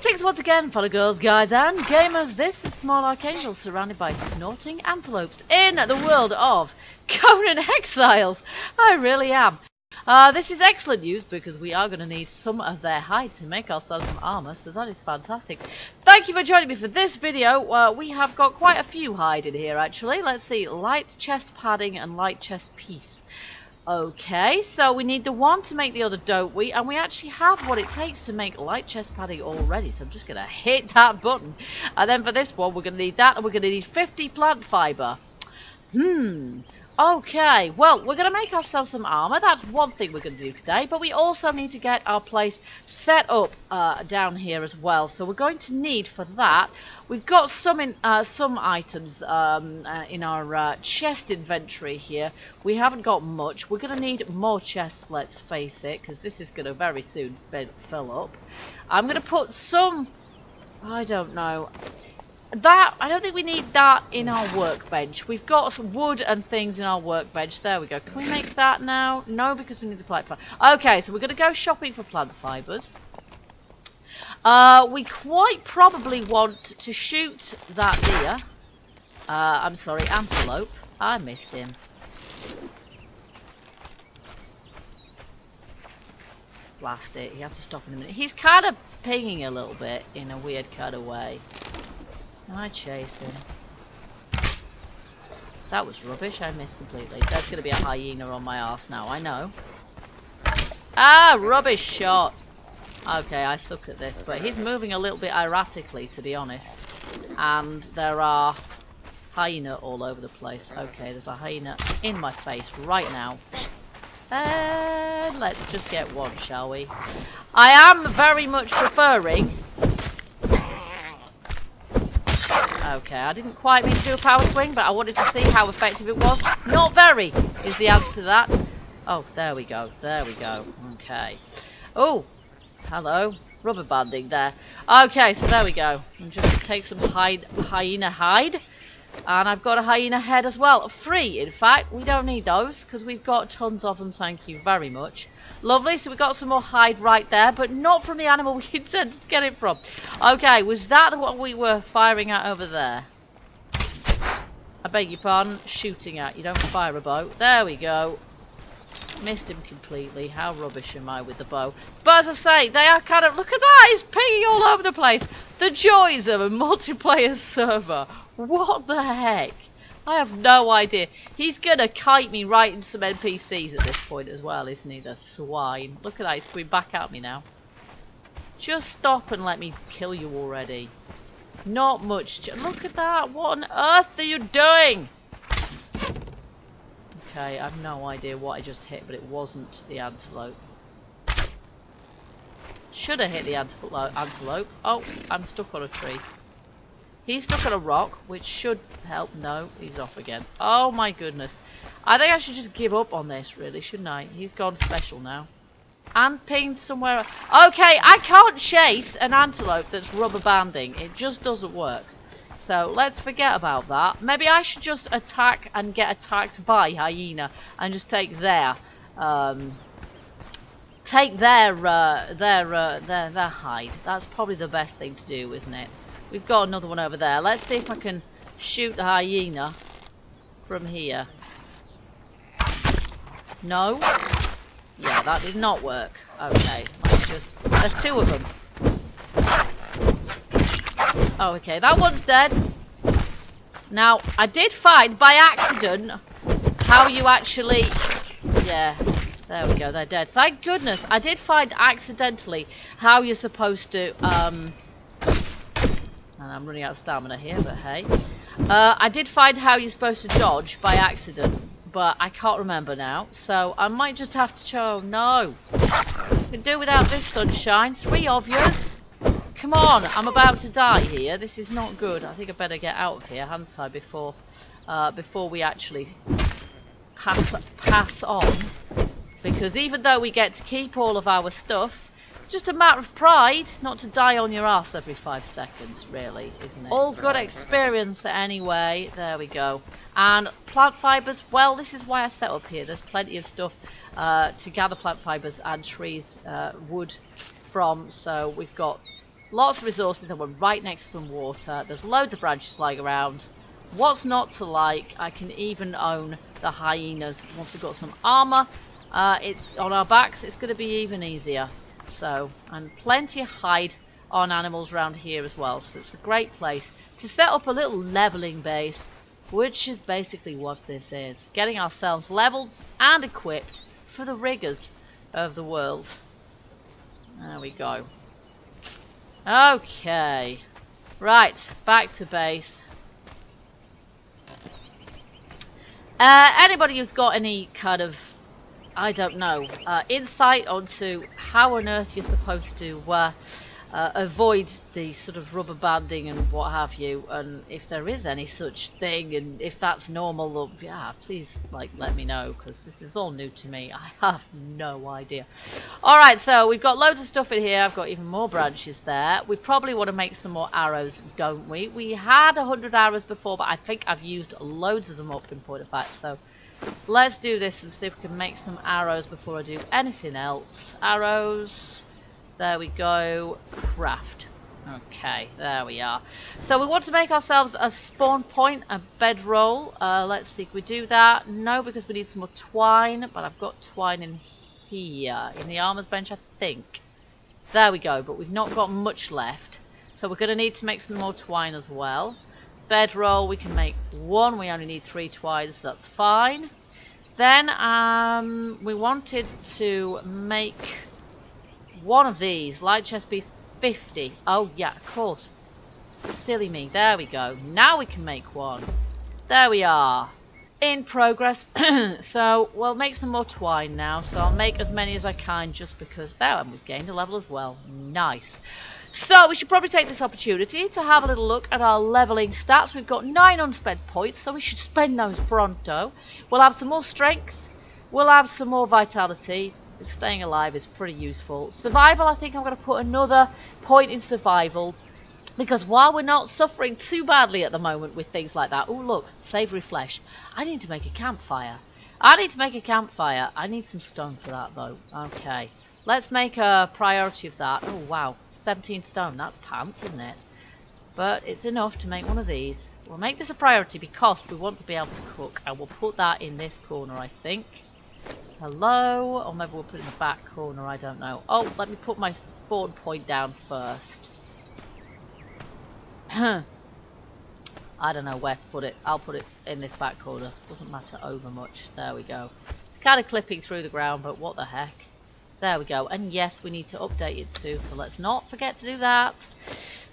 Greetings once again, fellow girls, guys, and gamers. This is Small Archangel surrounded by snorting antelopes in the world of Conan Exiles. I really am. This is excellent news because we are going to need some of their hide to make ourselves some armour, so that is fantastic. Thank you for joining me for this video. We have got quite a few hide in here actually. Let's see, light chest padding and light chest piece. Okay, so we need the one to make the other, don't we? And we actually have what it takes to make light chest padding already, so I'm just going to hit that button. And then for this one, we're going to need that, and we're going to need 50 plant fibre. Okay, well, we're going to make ourselves some armour. That's one thing we're going to do today, but we also need to get our place set up down here as well. So we're going to need for that, we've got some items in our chest inventory here. We haven't got much. We're going to need more chests, let's face it, because this is going to very soon fill up. I'm going to put some, I don't know. I don't think we need that in our workbench. We've got some wood and things in our workbench. There we go. Can we make that now? No, because we need the plant fibre. Okay, so we're going to go shopping for plant fibres. We quite probably want to shoot that deer. I'm sorry, antelope. I missed him. Blast it. He has to stop in a minute. He's kind of pinging a little bit in a weird kind of way. I chase him. That was rubbish. I missed completely. There's going to be a hyena on my arse now. I know. Ah, rubbish shot. Okay, I suck at this, but he's moving a little bit erratically, to be honest. And there are hyena all over the place. Okay, there's a hyena in my face right now. Let's just get one, shall we? I am very much preferring... Okay, I didn't quite mean to do a power swing, but I wanted to see how effective it was. Not very is the answer to that. Oh, there we go. There we go. Okay. Oh, hello. Rubber banding there. Okay, so there we go. I'm just going to take some hyena hide. And I've got a hyena head as well. Free, in fact. We don't need those because we've got tons of them. Thank you very much. Lovely. So we got some more hide right there, but not from the animal we intended to get it from. Okay, was that what we were firing at over there? I beg your pardon. Shooting at. You don't fire a bow. There we go. Missed him completely. How rubbish am I with the bow? But as I say, they are kind of... Look at that! He's pinging all over the place. The joys of a multiplayer server. What the heck? I have no idea. He's going to kite me right into some NPCs at this point as well, isn't he? The swine. Look at that. He's coming back at me now. Just stop and let me kill you already. Not much. Look at that. What on earth are you doing? Okay, I have no idea what I just hit, but it wasn't the antelope. Should have hit the antelope. Oh, I'm stuck on a tree. He's stuck on a rock, which should help. No, he's off again. Oh my goodness. I think I should just give up on this, really, shouldn't I? He's gone special now. And pinged somewhere. Okay, I can't chase an antelope that's rubber banding. It just doesn't work. So let's forget about that. Maybe I should just attack and get attacked by hyena and just take their hide. That's probably the best thing to do, isn't it? We've got another one over there. Let's see if I can shoot the hyena from here. No? Yeah, that did not work. Okay, let's just... There's two of them. Oh, okay, that one's dead. Now, I did find by accident how you actually... Yeah, there we go, they're dead. Thank goodness, I did find accidentally how you're supposed to... And I'm running out of stamina here, but hey. I did find how you're supposed to dodge by accident, but I can't remember now. So I might just have to show... No! I can do without this sunshine. 3 of yous. Come on, I'm about to die here. This is not good. I think I better get out of here, hadn't I, before we actually pass on. Because even though we get to keep all of our stuff, it's just a matter of pride not to die on your ass every 5 seconds, really, isn't it? All good experience anyway. There we go. And plant fibres, well, this is why I set up here. There's plenty of stuff to gather plant fibres and trees, wood from. So we've got Lots of resources, and we're right next to some water. There's loads of branches lying around. What's not to like? I can even own the hyenas. Once we've got some armour, it's on our backs, it's going to be even easier. So, and plenty of hide on animals around here as well. So it's a great place to set up a little leveling base, which is basically what this is. Getting ourselves leveled and equipped for the rigours of the world. There we go. Okay. Right, back to base. Anybody who's got any kind of, I don't know, insight onto how on earth you're supposed to avoid the sort of rubber banding and what have you, and if there is any such thing, and if that's normal, or, yeah, please let me know, because this is all new to me. I have no idea. Alright, so we've got loads of stuff in here. I've got even more branches there. We probably want to make some more arrows, don't we? We had 100 arrows before, but I think I've used loads of them up in point of fact, so let's do this and see if we can make some arrows before I do anything else. Arrows. There we go. Craft. Okay, there we are. So we want to make ourselves a spawn point, a bedroll. Let's see, can we do that? No, because we need some more twine, but I've got twine in here, in the armor's bench, I think. There we go, but we've not got much left. So we're going to need to make some more twine as well. Bedroll, we can make one. We only need 3 twine, so that's fine. Then we wanted to make one of these. Light chest piece 50. Oh yeah, of course. Silly me. There we go. Now we can make one. There we are. In progress. So we'll make some more twine now. So I'll make as many as I can just because there, and we've gained a level as well. Nice. So we should probably take this opportunity to have a little look at our leveling stats. We've got 9 unspent points, so we should spend those pronto. We'll have some more strength. We'll have some more vitality. Staying alive is pretty useful. Survival, I think I'm going to put another point in survival, because while we're not suffering too badly at the moment with things like that. Oh look, savoury flesh. I need to make a campfire. I need some stone for that though. Okay, let's make a priority of that. Oh wow, 17 stone. That's pants, isn't it? But it's enough to make one of these. We'll make this a priority because we want to be able to cook, and we'll put that in this corner, I think. Hello, or maybe we'll put it in the back corner, I don't know. Oh, let me put my spawn point down first. I don't know where to put it. I'll put it in this back corner. Doesn't matter over much. There we go. It's kind of clipping through the ground, but what the heck. There we go. And yes, we need to update it too, so let's not forget to do that.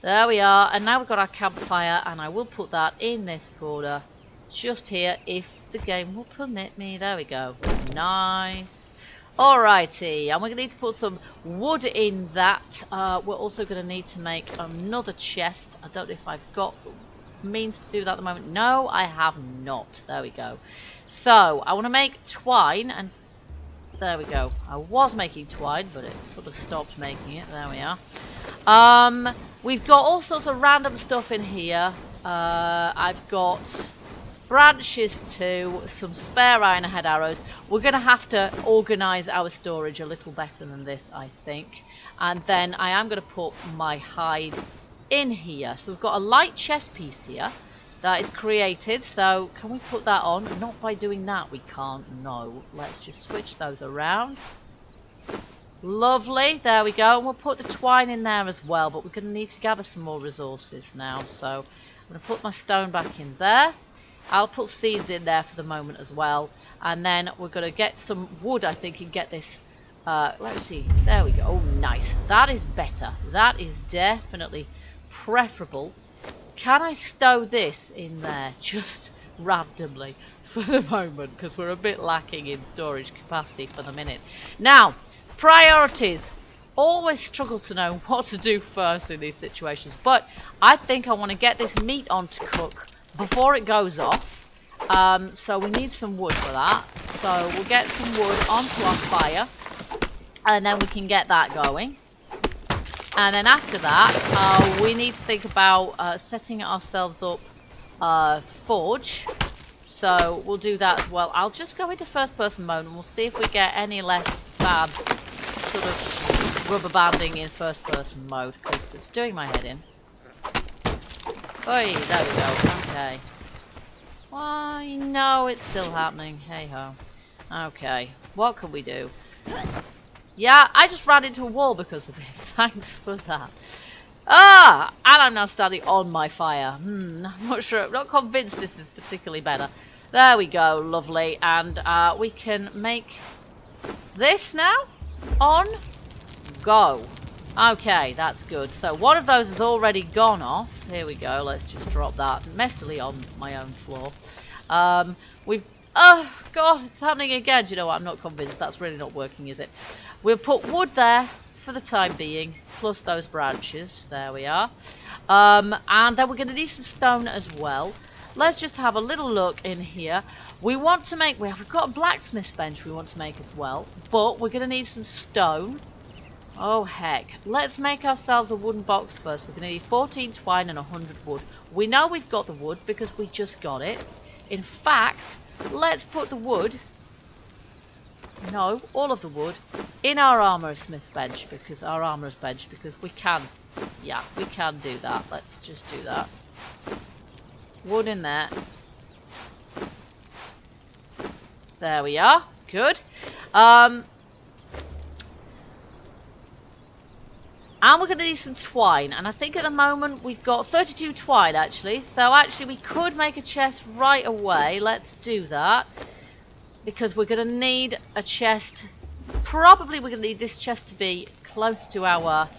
There we are. And now we've got our campfire, and I will put that in this corner. Just here, if the game will permit me. There we go. Nice. Alrighty, and we're going to need to put some wood in that. We're also going to need to make another chest. I don't know if I've got means to do that at the moment. No, I have not. There we go. So, I want to make twine, and there we go. I was making twine, but it sort of stopped making it. There we are. We've got all sorts of random stuff in here. I've got branches too, some spare iron head arrows. We're going to have to organise our storage a little better than this, I think. And then I am going to put my hide in here. So we've got a light chest piece here that is created. So can we put that on? Not by doing that, we can't. No. Let's just switch those around. Lovely. There we go. And we'll put the twine in there as well. But we're going to need to gather some more resources now. So I'm going to put my stone back in there. I'll put seeds in there for the moment as well. And then we're going to get some wood, I think, and get this. Let's see. There we go. Oh, nice. That is better. That is definitely preferable. Can I stow this in there just randomly for the moment? Because we're a bit lacking in storage capacity for the minute. Now, priorities. Always struggle to know what to do first in these situations. But I think I want to get this meat on to cook before it goes off. So we need some wood for that. So we'll get some wood onto our fire, and then we can get that going. And then after that, we need to think about setting ourselves up forge. So we'll do that as well. I'll just go into first person mode and we'll see if we get any less bad sort of rubber banding in first person mode because it's doing my head in. Oi, there we go. Okay. Why, no, it's still happening. Hey ho. Okay, what can we do? Yeah, I just ran into a wall because of it. Thanks for that. Ah! And I'm now standing on my fire. I'm not sure. I'm not convinced this is particularly better. There we go. Lovely. And we can make this now. On. Go. Okay, that's good. So one of those has already gone off. Here we go. Let's just drop that messily on my own floor. We've... Oh, God, it's happening again. Do you know what? I'm not convinced. That's really not working, is it? We'll put wood there for the time being, plus those branches. There we are. And then we're going to need some stone as well. Let's just have a little look in here. We want to make... We've got a blacksmith's bench we want to make as well. But we're going to need some stone. Oh, heck. Let's make ourselves a wooden box first. We're going to need 14 twine and 100 wood. We know we've got the wood because we just got it. In fact, let's put the wood... No, all of the wood in our armoursmith's bench because we can. Yeah, we can do that. Let's just do that. Wood in there. There we are. Good. And we're going to need some twine. And I think at the moment we've got 32 twine actually. So actually we could make a chest right away. Let's do that. Because we're going to need a chest. Probably we're going to need this chest to be close to our...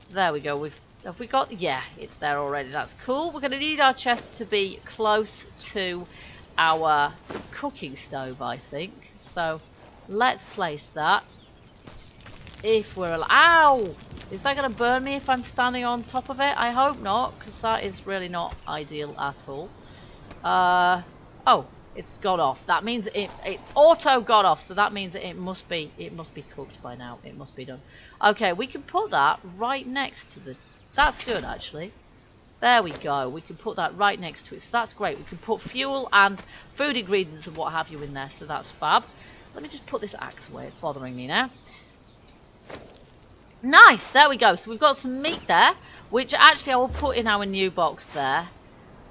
There we go. Have we got... Yeah, it's there already. That's cool. We're going to need our chest to be close to our cooking stove, I think. So let's place that. If we're... Ow! Is that going to burn me if I'm standing on top of it? I hope not, because that is really not ideal at all. Oh. It's got off. That means it's auto got off, so that means it must be cooked by now. It must be done. Okay, we can put that right next to the... That's good, actually. There we go. We can put that right next to it. So that's great. We can put fuel and food ingredients and what have you in there, so that's fab. Let me just put this axe away. It's bothering me now. Nice! There we go. So we've got some meat there, which actually I will put in our new box there.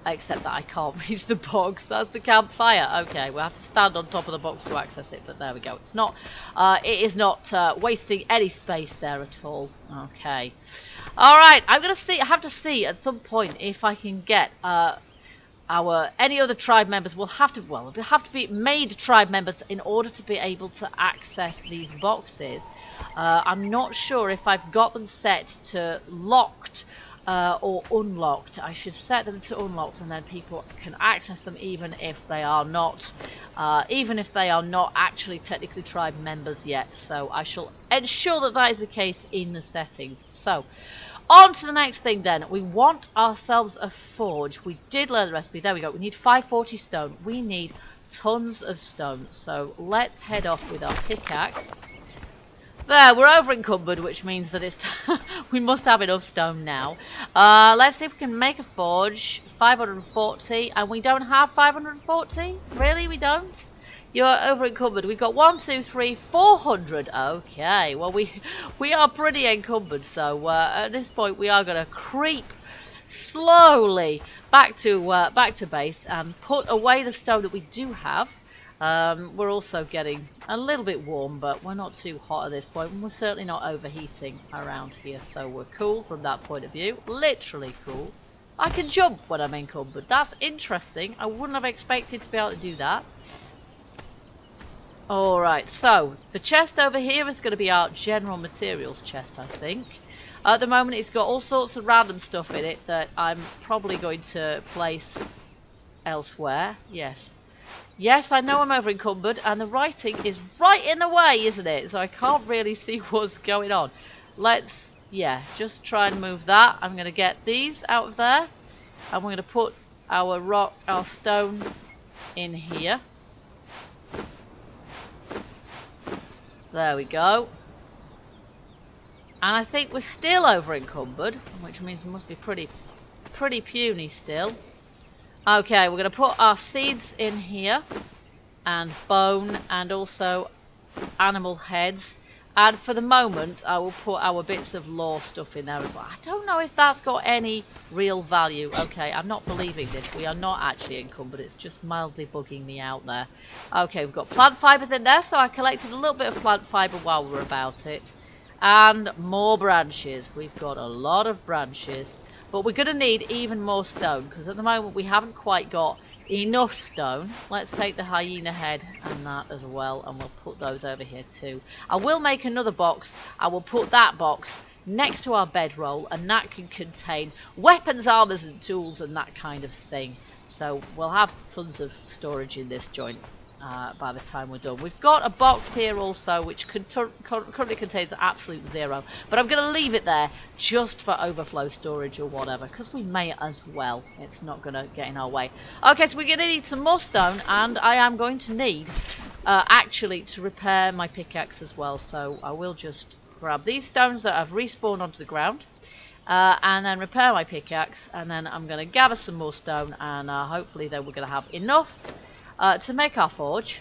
Except that I can't reach the box. That's the campfire. Okay, we'll have to stand on top of the box to access it. But there we go. It's not. It is not wasting any space there at all. Okay. All right. I'm gonna see. I have to see at some point if I can get any other tribe members. Will have to. Well, they have to be made tribe members in order to be able to access these boxes. I'm not sure if I've got them set to locked. Or unlocked. I should set them to unlocked, and then people can access them even if they are not actually technically tribe members yet. So I shall ensure that that is the case in the settings. So on to the next thing then. We want ourselves a forge. We did learn the recipe. There we go. We need 540 stone. We need tons of stone. So let's head off with our pickaxe. There, we're over encumbered, which means that it's we must have enough stone now. Let's see if we can make a forge. 540, and we don't have 540? Really, we don't? You're over encumbered. We've got 1, 2, 3, 400. Okay, well we are pretty encumbered, so at this point we are going to creep slowly back to base and put away the stone that we do have. We're also getting a little bit warm, but we're not too hot at this point. We're certainly not overheating around here, so we're cool from that point of view. Literally cool. I can jump when I'm encumbered. That's interesting. I wouldn't have expected to be able to do that. Alright, so the chest over here is going to be our general materials chest, I think. At the moment, it's got all sorts of random stuff in it that I'm probably going to place elsewhere. Yes. Yes, I know I'm over encumbered, and the writing is right in the way, isn't it? So I can't really see what's going on. Let's, yeah, just try and move that. I'm going to get these out of there, and we're going to put our stone in here. There we go. And I think we're still over encumbered, which means we must be pretty puny still. Okay, we're going to put our seeds in here, and bone, and also animal heads. And for the moment, I will put our bits of lore stuff in there as well. I don't know if that's got any real value. Okay, I'm not believing this. We are not actually encumbered. It's just mildly bugging me out there. Okay, we've got plant fibre in there, so I collected a little bit of plant fibre while we were about it. And more branches. We've got a lot of branches. But we're going to need even more stone, because at the moment we haven't quite got enough stone. Let's take the hyena head and that as well, and we'll put those over here too. I will make another box. I will put that box next to our bedroll, and that can contain weapons, armors and tools and that kind of thing. So we'll have tons of storage in this joint by the time we're done. We've got a box here also which currently contains absolute zero, but I'm going to leave it there just for overflow storage or whatever, because we may as well. It's not going to get in our way. Okay, so we're going to need some more stone, and I am going to need actually to repair my pickaxe as well. So I will just grab these stones that have respawned onto the ground and then repair my pickaxe, and then I'm going to gather some more stone, and hopefully then we're going to have enough to make our forge.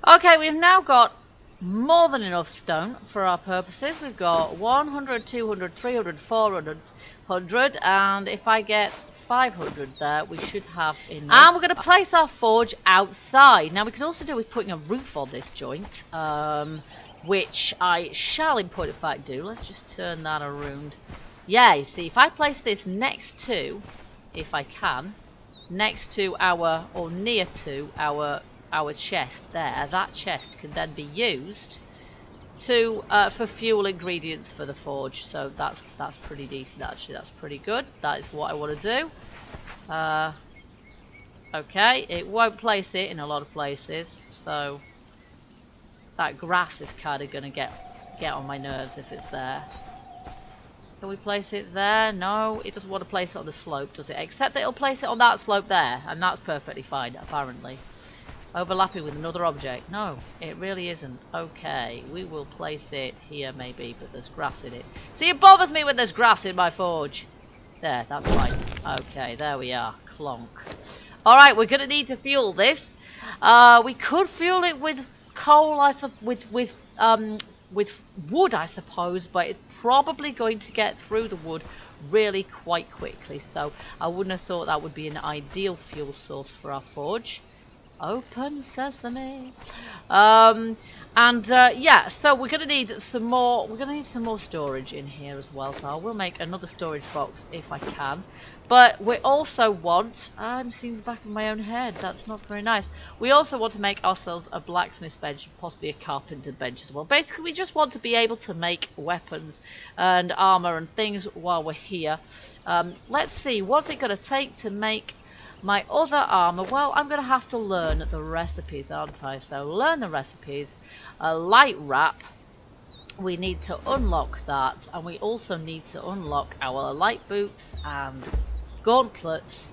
Okay, we've now got more than enough stone for our purposes. We've got 100, 200, 300, 400, 100, and if I get 500 there, we should have enough. And we're going to place our forge outside. Now, we could also do with putting a roof on this joint, which I shall in point of fact do. Let's just turn that around. Yeah, you see, if I place this next to, if I can, next to our, or near to our chest there, that chest can then be used to for fuel ingredients for the forge. So that's pretty decent actually. That's pretty good. That is what I want to do. Okay, it won't place it in a lot of places, so that grass is kind of going to get on my nerves if it's there. Can we place it there? No, it doesn't want to place it on the slope, does it? Except that it'll place it on that slope there, and that's perfectly fine, apparently. Overlapping with another object. No, it really isn't. Okay, we will place it here maybe, but there's grass in it. See, it bothers me when there's grass in my forge. There, that's fine. Okay, there we are. Clonk. Alright, we're going to need to fuel this. We could fuel it with coal, with wood, I suppose, but it's probably going to get through the wood really quite quickly, so I wouldn't have thought that would be an ideal fuel source for our forge. Open sesame. Yeah, so we're going to need some more. We're going to need some more storage in here as well. So I will make another storage box if I can. But we also want. I'm seeing the back of my own head. That's not very nice. We also want to make ourselves a blacksmith's bench, possibly a carpenter bench as well. Basically, we just want to be able to make weapons and armor and things while we're here. Let's see. What's it going to take to make my other armor? Well, I'm going to have to learn the recipes, aren't I? So learn the recipes. A light wrap. We need to unlock that, and we also need to unlock our light boots and gauntlets.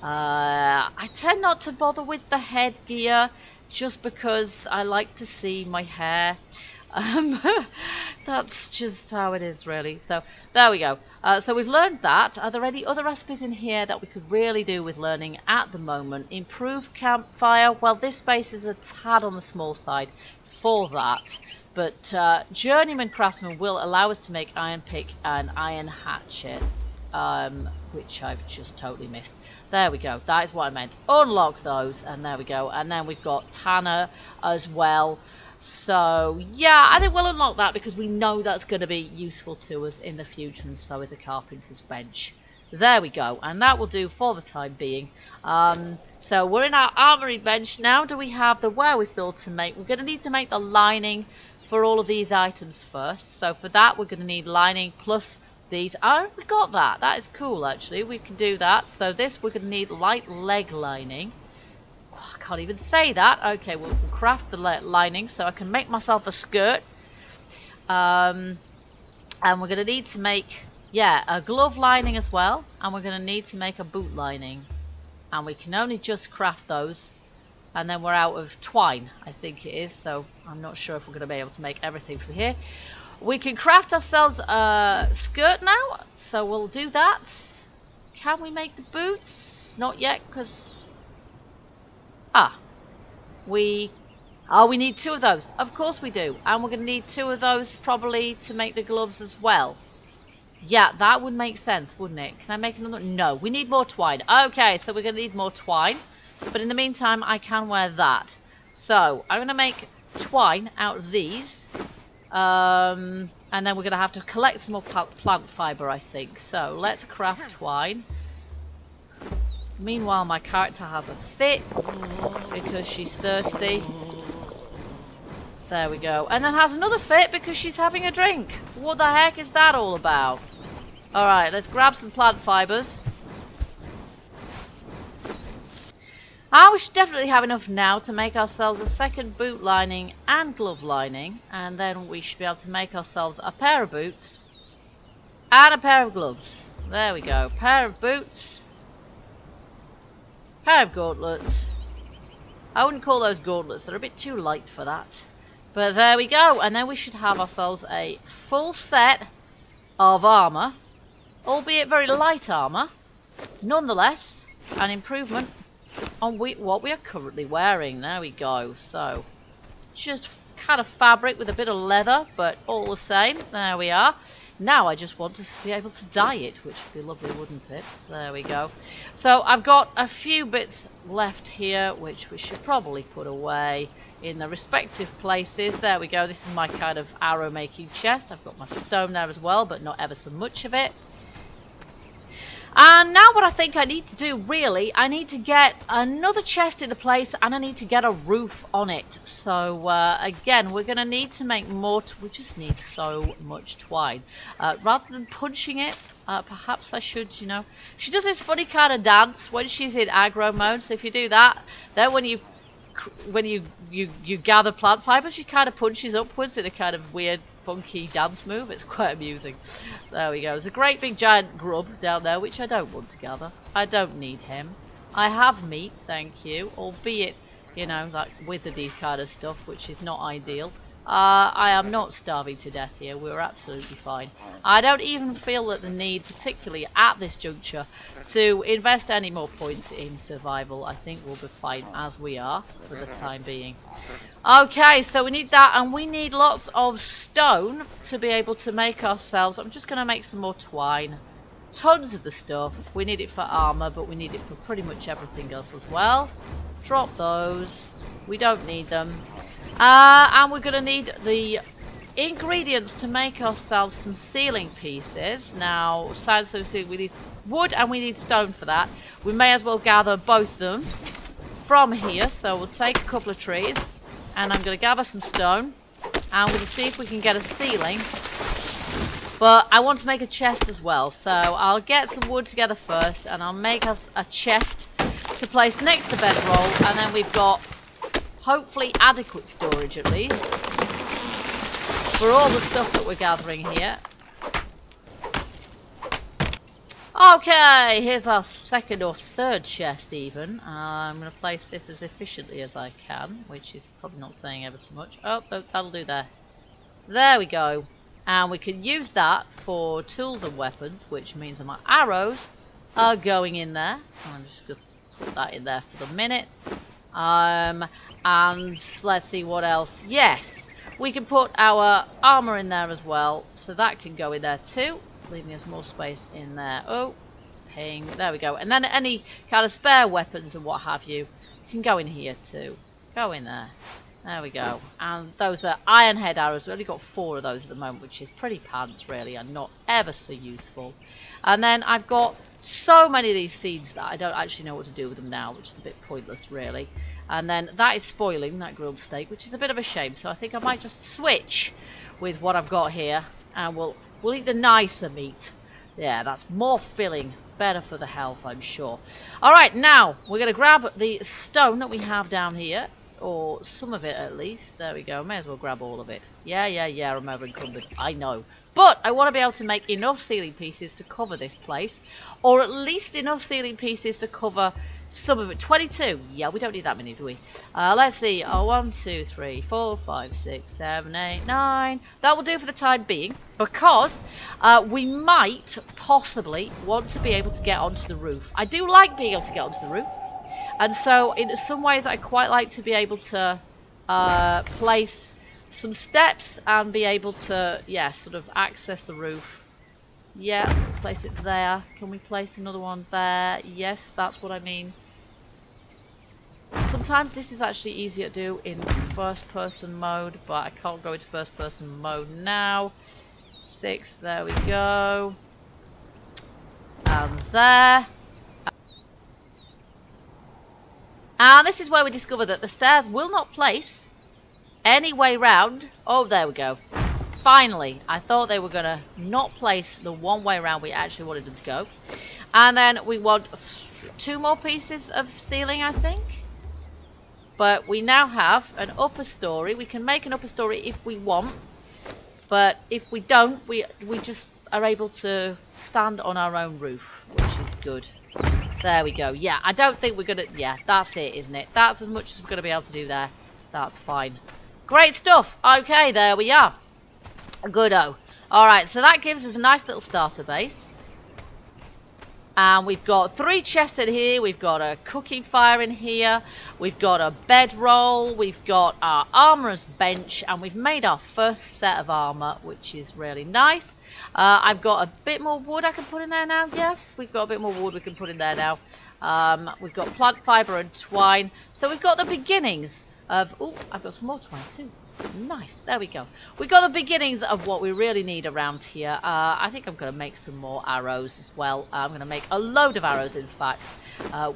I tend not to bother with the headgear just because I like to see my hair. That's just how it is, really. So there we go. So we've learned that. Are there any other recipes in here that we could really do with learning at the moment? Improve campfire. Well, this space is a tad on the small side for that. But Journeyman Craftsman will allow us to make iron pick and iron hatchet, which I've just totally missed. There we go. That is what I meant. Unlock those, and there we go. And then we've got Tanner as well. So, yeah, I think we'll unlock that because we know that's going to be useful to us in the future, and so is a carpenter's bench. There we go, and that will do for the time being. So we're in our armory bench now. Do we have the wherewithal to make? We're going to need to make the lining for all of these items first. So for that, we're going to need lining plus these. Oh, we got that. That is cool, actually. We can do that. So this, we're going to need light leg lining. I can't even say that. Okay, we'll craft the lining so I can make myself a skirt. And we're going to need to make, yeah, a glove lining as well. And we're going to need to make a boot lining. And we can only just craft those. And then we're out of twine, I think it is. So I'm not sure if we're going to be able to make everything from here. We can craft ourselves a skirt now. So we'll do that. Can we make the boots? Not yet, because... we Oh, we need 2 of those. Of course we do. And we're going to need 2 of those probably to make the gloves as well. Yeah, that would make sense, wouldn't it? Can I make another? No, we need more twine. Okay, so we're going to need more twine. But in the meantime, I can wear that. So, I'm going to make twine out of these. And then we're going to have to collect some more plant fibre, I think. So, let's craft twine. Meanwhile, my character has a fit because she's thirsty. There we go. And then has another fit because she's having a drink. What the heck is that all about? Alright, let's grab some plant fibres. We should definitely have enough now to make ourselves a second boot lining and glove lining. And then we should be able to make ourselves a pair of boots and a pair of gloves. There we go. Pair of boots. Pair of gauntlets. I wouldn't call those gauntlets. They're a bit too light for that. But there we go. And then we should have ourselves a full set of armour. Albeit very light armour. Nonetheless, an improvement on what we are currently wearing. There we go. So, just kind of fabric with a bit of leather, but all the same. There we are. Now I just want to be able to dye it, which would be lovely, wouldn't it? There we go. So I've got a few bits left here, which we should probably put away in the respective places. There we go. This is my kind of arrow making chest. I've got my stone there as well, but not ever so much of it. And now what I think I need to do, really, I need to get another chest into place and I need to get a roof on it. So, again, we're going to need to make more. We just need so much twine. Rather than punching it, perhaps I should, you know. She does this funny kind of dance when she's in aggro mode. So if you do that, then when you gather plant fibres, she kind of punches upwards in a kind of weird, funky dance move. It's quite amusing. There we go. There's a great big giant grub down there, which I don't want to gather. I don't need him. I have meat, thank you. Albeit, you know, that withered kind of stuff, which is not ideal. I am not starving to death here. We're absolutely fine. I don't even feel that the need, particularly at this juncture, to invest any more points in survival. I think we'll be fine as we are for the time being. Okay, so we need that, and we need lots of stone to be able to make ourselves. I'm just going to make some more twine. Tons of the stuff. We need it for armor, but we need it for pretty much everything else as well. Drop those. We don't need them. And we're going to need the ingredients to make ourselves some ceiling pieces. Now, we need wood and we need stone for that. We may as well gather both of them from here. So we'll take a couple of trees and I'm going to gather some stone. And we're going to see if we can get a ceiling. But I want to make a chest as well. So I'll get some wood together first and I'll make us a chest to place next to the bedroll. And then we've got hopefully adequate storage at least for all the stuff that we're gathering here. Okay, here's our second or third chest even. I'm going to place this as efficiently as I can, which is probably not saying ever so much. Oh, that'll do there. There we go. And we can use that for tools and weapons, which means that my arrows are going in there. I'm just going to put that in there for the minute. And let's see what else. Yes, we can put our armor in there as well, so that can go in there too, leaving us more space in there. Oh, ping, there we go. And then any kind of spare weapons and what have you can go in here too. Go in there. There we go. And those are iron head arrows. We've only got 4 of those at the moment, which is pretty pants really, and not ever so useful. And then I've got so many of these seeds that I don't actually know what to do with them now, which is a bit pointless really. And then that is spoiling, that grilled steak, which is a bit of a shame. So I think I might just switch with what I've got here, and we'll eat the nicer meat. Yeah, that's more filling, better for the health, I'm sure. All right, now we're going to grab the stone that we have down here, or some of it at least. There we go. May as well grab all of it. Yeah, I'm over encumbered. I know. But I want to be able to make enough ceiling pieces to cover this place, or at least enough ceiling pieces to cover some of it. 22. Yeah, we don't need that many, do we? Let's see. 1, 2, 3, 4, 5, 6, 7, 8, 9. That will do for the time being, because we might possibly want to be able to get onto the roof. I do like being able to get onto the roof, and so in some ways I quite like to be able to place some steps and be able to, yeah, sort of access the roof. Yeah, let's place it there. Can we place another one there? Yes, that's what I mean. Sometimes this is actually easier to do in first person mode, but I can't go into first person mode now. 6, there we go. And there. And this is where we discover that the stairs will not place any way round. Oh, there we go. Finally, I thought they were going to not place the one way around we actually wanted them to go. And then we want 2 more pieces of ceiling, I think. But we now have an upper story. We can make an upper story if we want. But if we don't, we just are able to stand on our own roof, which is good. There we go. Yeah, I don't think we're going to... Yeah, that's it, isn't it? That's as much as we're going to be able to do there. That's fine. Great stuff. Okay, there we are. Goodo. Alright, so that gives us a nice little starter base. And we've got 3 chests in here. We've got a cooking fire in here. We've got a bedroll. We've got our armourer's bench. And we've made our first set of armour, which is really nice. I've got a bit more wood I can put in there now. Yes, we've got a bit more wood we can put in there now. We've got plant fibre and twine. So we've got the beginnings of... Oh, I've got some more twine too. Nice, there we go. We got the beginnings of what we really need around here. I think I'm going to make some more arrows as well. I'm going to make a load of arrows, in fact,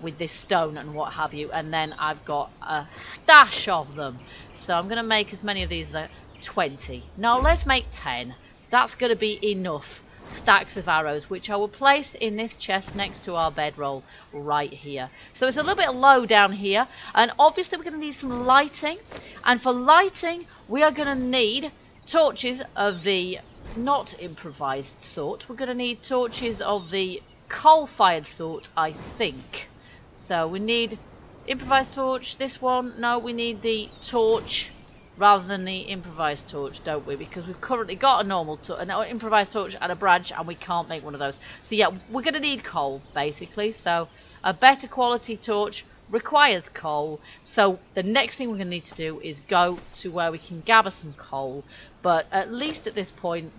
with this stone and what have you. And then I've got a stash of them. So I'm going to make as many of these as 20. No, let's make 10. That's going to be enough stacks of arrows, which I will place in this chest next to our bedroll right here. So it's a little bit low down here, and obviously we're going to need some lighting, and for lighting we are going to need torches of the not improvised sort. We're going to need torches of the coal-fired sort, I think. So we need improvised torch, this one. No, we need the torch rather than the improvised torch, don't we? Because we've currently got a normal an improvised torch and a branch, and we can't make one of those. So yeah, we're going to need coal, basically. So a better quality torch requires coal. So the next thing we're going to need to do is go to where we can gather some coal. But at least at this point,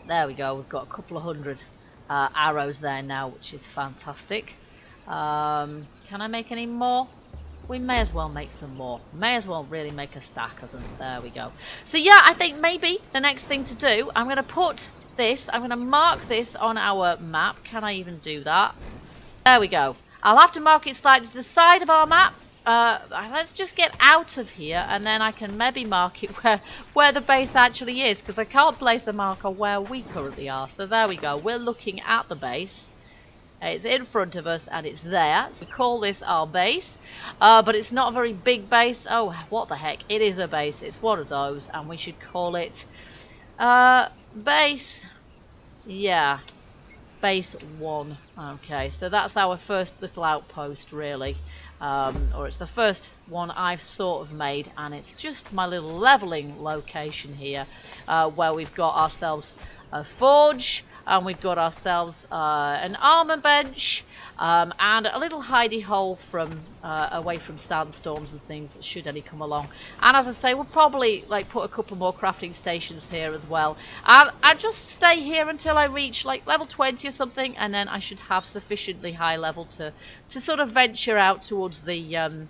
there we go. We've got a couple of hundred arrows there now, which is fantastic. Can I make any more? We may as well make some more. May as well really make a stack of them. There we go. So yeah, I think maybe the next thing to do, I'm going to put this, I'm going to mark this on our map. Can I even do that? There we go. I'll have to mark it slightly to the side of our map. Let's just get out of here, and then I can maybe mark it where the base actually is, because I can't place a marker where we currently are. So there we go. We're looking at the base. It's in front of us and it's there. So we call this our base. But it's not a very big base. Oh, what the heck. It is a base. It's one of those. And we should call it base. Yeah. Base 1. Okay, so that's our first little outpost, really. Or it's the first one I've sort of made. And it's just my little leveling location here. Where we've got ourselves a forge. And we've got ourselves an armor bench and a little hidey hole from away from sandstorms and things should any come along. And as I say, we'll probably like put a couple more crafting stations here as well. And I'll just stay here until I reach like level 20 or something, and then I should have sufficiently high level to sort of venture out towards the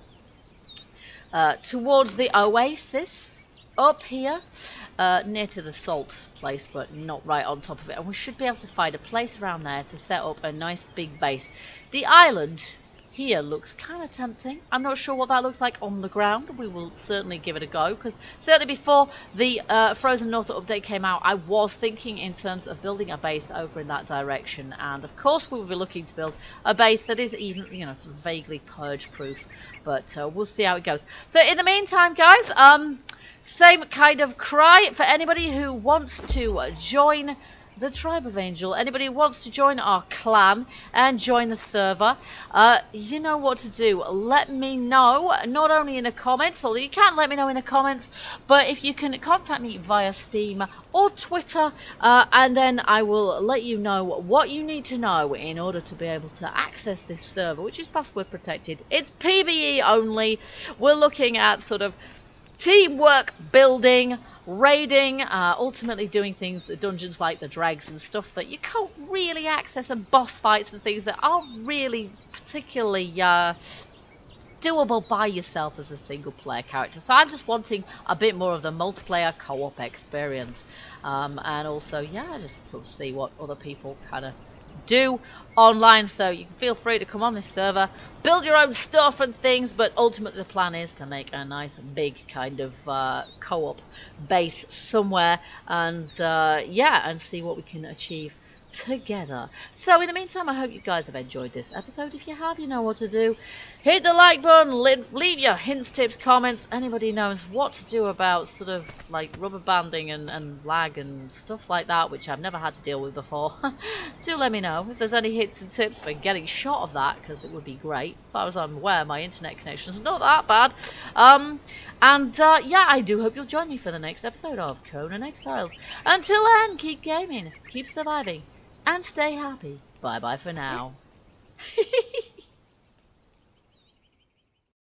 oasis up here. Near to the salt place, but not right on top of it. And we should be able to find a place around there to set up a nice big base. The island here looks kind of tempting. I'm not sure what that looks like on the ground. We will certainly give it a go, because certainly before the Frozen North update came out, I was thinking in terms of building a base over in that direction. And of course we will be looking to build a base that is even, you know, sort of vaguely purge proof. But we'll see how it goes. So in the meantime, guys, same kind of cry for anybody who wants to join the Tribe of Angel. Anybody who wants to join our clan and join the server, you know what to do. Let me know, not only in the comments, although you can let me know in the comments, but if you can contact me via Steam or Twitter, and then I will let you know what you need to know in order to be able to access this server, which is password protected. It's PvE only. We're looking at sort of teamwork building, raiding, ultimately doing things, dungeons like the dregs and stuff that you can't really access, and boss fights and things that aren't really particularly doable by yourself as a single player character. So I'm just wanting a bit more of the multiplayer co-op experience, and also, yeah, just sort of see what other people kind of do online. So you can feel free to come on this server, build your own stuff and things, but ultimately the plan is to make a nice big kind of co-op base somewhere, and yeah, and see what we can achieve together. So in the meantime, I hope you guys have enjoyed this episode. If you have, you know what to do. Hit the like button, leave your hints, tips, comments. Anybody knows what to do about sort of like rubber banding and lag and stuff like that, which I've never had to deal with before. Do let me know if there's any hints and tips for getting shot of that, because it would be great. As far as I'm aware, my internet connection's not that bad. Yeah, I do hope you'll join me for the next episode of Conan Exiles. Until then, keep gaming, keep surviving, and stay happy. Bye bye for now.